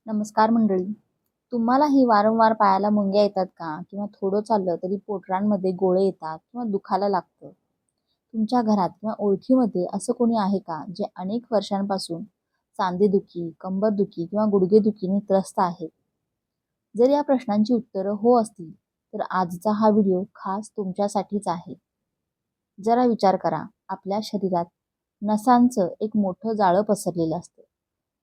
नमस्कार मंडळी. तुम्हालाही वारंवार पायाला मुंग्या येतात का? किंवा थोडं चाललं तरी पोटरांमध्ये गोळे येतात किंवा दुखायला लागतं? तुमच्या घरात किंवा ओळखीमध्ये असं कोणी आहे का जे अनेक वर्षांपासून सांधेदुखी, कंबरदुखी किंवा गुडघेदुखीने त्रस्त आहेत? जर या प्रश्नांची उत्तरं हो असतील, तर आजचा हा व्हिडिओ खास तुमच्यासाठीच आहे. जरा विचार करा, आपल्या शरीरात नसांचं एक मोठं जाळं पसरलेलं असतं.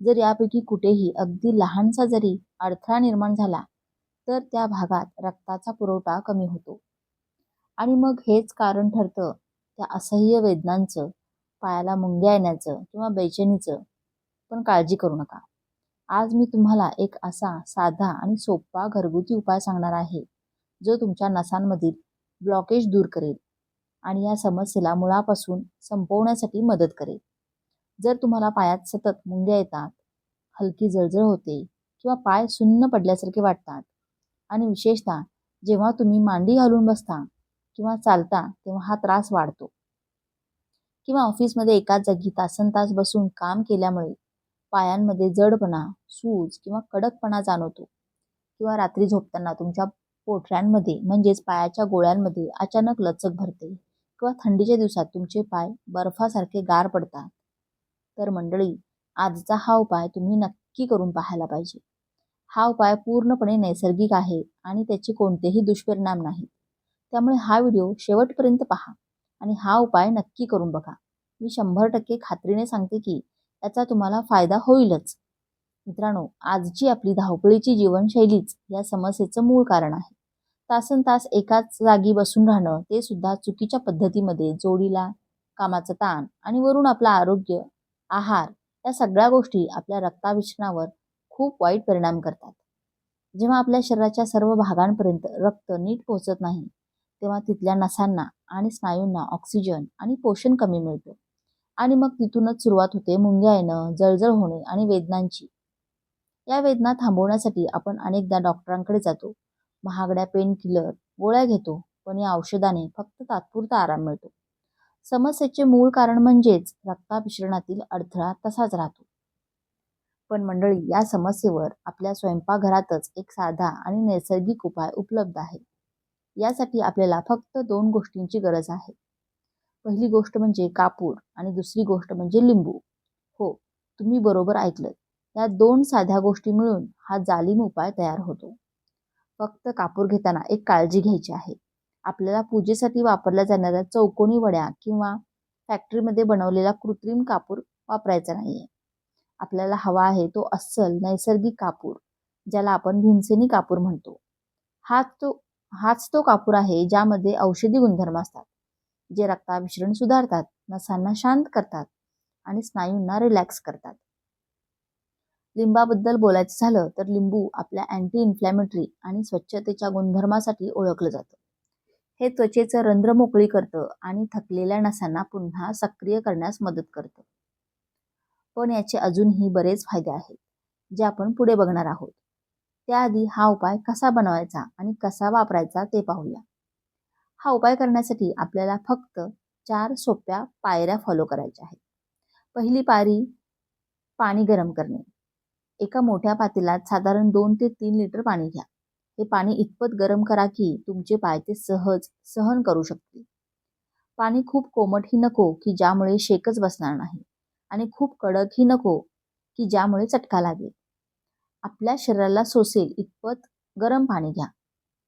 जर यापैकी कुठेही अगदी लहानसा जरी अडथळा निर्माण झाला, तर त्या भागात रक्ताचा पुरवठा कमी होतो. आणि मग हेच कारण ठरतं त्या असह्य वेदनांचं, पायाला मुंग्या येण्याचं किंवा बेचैनीचं. पण काळजी करू नका. आज मी तुम्हाला एक असा साधा आणि सोपा घरगुती उपाय सांगणार आहे, जो तुमच्या नसांमधील ब्लॉकेज दूर करेल आणि या समस्येला मुळापासून संपवण्यासाठी मदत करेल. जर तुम्हाला पायात सतत मुंग्या येतात, हलकी जळजळ होते किंवा पाय सुन्न पडल्यासारखे वाटतात आणि विशेषतः जेव्हा तुम्ही मांडी घालून बसता किंवा चालता तेव्हा हा त्रास वाढतो, किंवा ऑफिसमध्ये एकाच जागी तासनतास बसून काम केल्यामुळे पायांमध्ये जडपणा, सूज किंवा कडकपणा जाणवतो, किंवा रात्री झोपताना तुमच्या पोठऱ्यांमध्ये म्हणजेच पायाच्या गोळ्यांमध्ये अचानक लचक भरते, किंवा थंडीच्या दिवसात तुमचे पाय बर्फासारखे गार पडतात, तर मंडळी, आजचा हा उपाय तुम्ही नक्की करून पाहायला पाहिजे. हा उपाय पूर्णपणे नैसर्गिक आहे आणि त्याचे कोणतेही दुष्परिणाम नाहीत. त्यामुळे हा व्हिडिओ शेवटपर्यंत पहा आणि हा उपाय नक्की करून बघा. मी 100% खात्रीने सांगते की याचा तुम्हाला फायदा होईलच. मित्रांनो, आजची आपली धावपळीची जीवनशैलीच या समस्येचं मूळ कारण आहे. तासनतास एकाच जागी बसून राहणं, ते सुद्धा चुकीच्या पद्धतीमध्ये, जोडीला कामाचा ताण आणि वरून आपलं आरोग्य, आहार, या सगळ्या गोष्टी आपल्या रक्ताभिसरणावर खूप वाईट परिणाम करतात. जेव्हा आपल्या शरीराच्या सर्व भागांपर्यंत रक्त नीट पोहोचत नाही, तेव्हा तिथल्या नसांना आणि स्नायूंना ऑक्सिजन आणि पोषण कमी मिळतं. आणि मग तिथूनच सुरुवात होते मुंग्या येणं, जळजळ होणे आणि वेदनांची. या वेदना थांबवण्यासाठी आपण अनेकदा डॉक्टरांकडे जातो, महागड्या पेन किलर गोळ्या घेतो, पण या औषधाने फक्त तात्पुरता आराम मिळतो. समस्येचे मूळ कारण म्हणजेच रक्ताभिसरणातील अडथळा तसाच राहतो. पण मंडळी, या समस्येवर आपल्या स्वयंपाकघरातच एक साधा आणि नैसर्गिक उपाय उपलब्ध आहे. यासाठी आपल्याला फक्त 2 गोष्टींची गरज आहे. पहिली गोष्ट म्हणजे कापूर आणि दुसरी गोष्ट म्हणजे लिंबू. हो, तुम्ही बरोबर ऐकलं. या 2 साध्या गोष्टी मिळून हा जालीम उपाय तयार होतो. फक्त कापूर घेताना एक काळजी घ्यायची आहे. आपल्याला पूजेसाठी वापरल्या जाणाऱ्या चौकोनी वड्या किंवा फॅक्टरीमध्ये बनवलेला कृत्रिम कापूर वापरायचा नाहीये. आपल्याला हवा आहे तो अस्सल नैसर्गिक कापूर, ज्याला आपण भीमसेनी कापूर म्हणतो. हाच तो हाच तो कापूर आहे ज्यामध्ये औषधी गुणधर्म असतात, जे रक्ताभिसरण सुधारतात, नसांना शांत करतात आणि स्नायूंना रिलॅक्स करतात. लिंबाबद्दल बोलायचं झालं तर लिंबू आपल्या अँटी इन्फ्लॅमेटरी आणि स्वच्छतेच्या गुणधर्मासाठी ओळखलं जातं. हे त्वचेचं रंध्र मोकळी करतं आणि थकलेल्या नसांना पुन्हा सक्रिय करण्यास मदत करतं. पण याचे अजूनही बरेच फायदे आहेत, जे आपण पुढे बघणार आहोत. त्याआधी हा उपाय कसा बनवायचा आणि कसा वापरायचा ते पाहूया. हा उपाय करण्यासाठी आपल्याला फक्त 4 सोप्या पायऱ्या फॉलो करायच्या आहेत. पहिली पायरी, पाणी गरम करणे. एका मोठ्या पातेल्यात साधारण 2 ते 3 लिटर पाणी घ्या. हे पाणी इतपत गरम करा की तुमचे पाय ते सहज सहन करू शकतील. पाणी खूप कोमटही नको की ज्यामुळे शेकच बसणार नाही, आणि खूप कडकही नको की ज्यामुळे चटका लागेल. आपल्या शरीराला सोसेल इतपत गरम पाणी घ्या.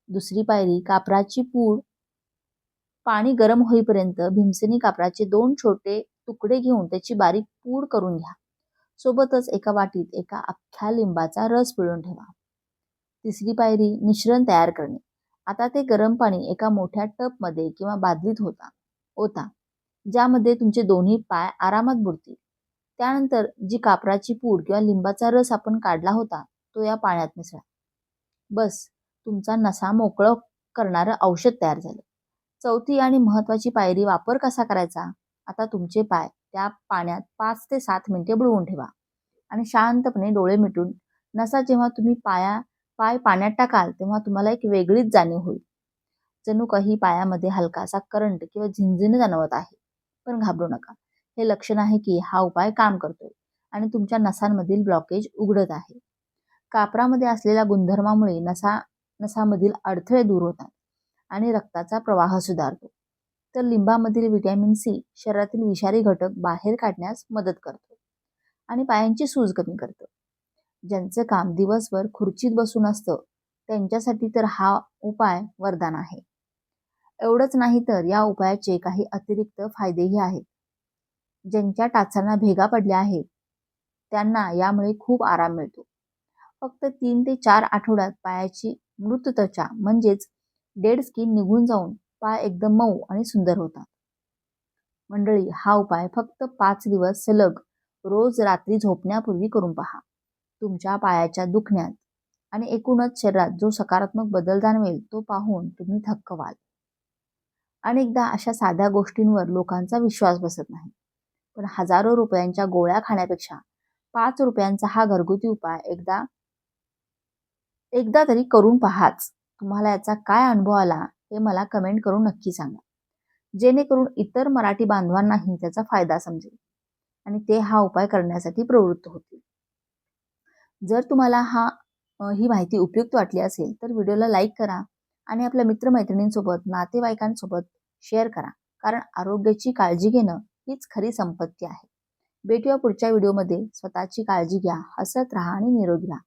दुसरी पायरी, कापराची पूड. पाणी गरम होईपर्यंत भीमसेनी कापराचे 2 छोटे तुकडे घेऊन त्याची बारीक पूड करून घ्या. सोबतच एका वाटीत एका अख्ख्या लिंबाचा रस पिळून ठेवा. तिसरी पायरी, मिश्रण तयार करणे. आता ते गरम पाणी एका मोठ्या टबमध्ये किंवा बादलीत ओता, ज्यामध्ये तुमचे दोन्ही पाय आरामात बुडतील. त्यानंतर जी कापराची पूड किंवा लिंबाचा रस आपण काढला होता, तो या पाण्यात मिसळा. बस, तुमचा नसा मोकळं करणारं औषध तयार झालं. चौथी आणि महत्त्वाची पायरी, वापर कसा करायचा? आता तुमचे पाय त्या पाण्यात 5 ते 7 मिनिटे बुडवून ठेवा आणि शांतपणे डोळे मिटून नसा जेव्हा तुम्ही पाय पाण्यात टाकाल, तेव्हा तुम्हाला एक वेगळीच जाणीव होईल. जणू काही पायामध्ये हलकासा करंट किंवा झिंझिण जाणवत आहे. पण घाबरू नका. हे लक्षण आहे की हा उपाय काम करतोय आणि तुमच्या नसांमधील ब्लॉकेज उघडत आहे. कापरामध्ये असलेल्या गुणधर्मामुळे नसामधील अडथळे दूर होतात आणि रक्ताचा प्रवाह सुधारतो. तर लिंबामधील व्हिटॅमिन सी शरीरातील विषारी घटक बाहेर काढण्यास मदत करतो आणि पायांची सूज कमी करतो. ज्यांचं काम दिवसभर खुर्चीत बसून असतं त्यांच्यासाठी तर हा उपाय वरदान आहे. एवढंच नाही तर या उपायाचे काही अतिरिक्त फायदेही आहेत. ज्यांच्या टाचांना भेगा पडल्या आहेत त्यांना यामुळे खूप आराम मिळतो. फक्त 3 ते 4 आठवड्यात पायाची मृत त्वचा म्हणजेच डेड स्किन निघून जाऊन पाय एकदम मऊ आणि सुंदर होतात. मंडळी, हा उपाय फक्त 5 दिवस सलग रोज रात्री झोपण्यापूर्वी करून पहा. तुमच्या पायाच्या दुखण्यात आणि एकूणच शरीरात जो सकारात्मक बदल जाणवेल तो पाहून तुम्ही थक्क व्हाल. अनेकदा अशा साध्या गोष्टींवर लोकांचा विश्वास बसत नाही. पण हजारो रुपयांच्या गोळ्या खाण्यापेक्षा 5 रुपयांचा हा घरगुती उपाय एकदा तरी करून पहाच. तुम्हाला याचा काय अनुभव आला हे मला कमेंट करून नक्की सांगा. जेणेकरून इतर मराठी बांधवांनाही त्याचा फायदा समजेल आणि ते हा उपाय करण्यासाठी प्रवृत्त होतील. जर तुम्हाला ही माहिती उपयुक्त वाटली असेल तर व्हिडिओला लाईक करा आणि आपल्या मित्रमैत्रिणींसोबत, नातेवाईकांसोबत शेअर करा. कारण आरोग्याची काळजी घेणं हीच खरी संपत्ती आहे. भेटूया पुढच्या व्हिडिओमध्ये. स्वतःची काळजी घ्या, हसत राहा आणि निरोगी राहा.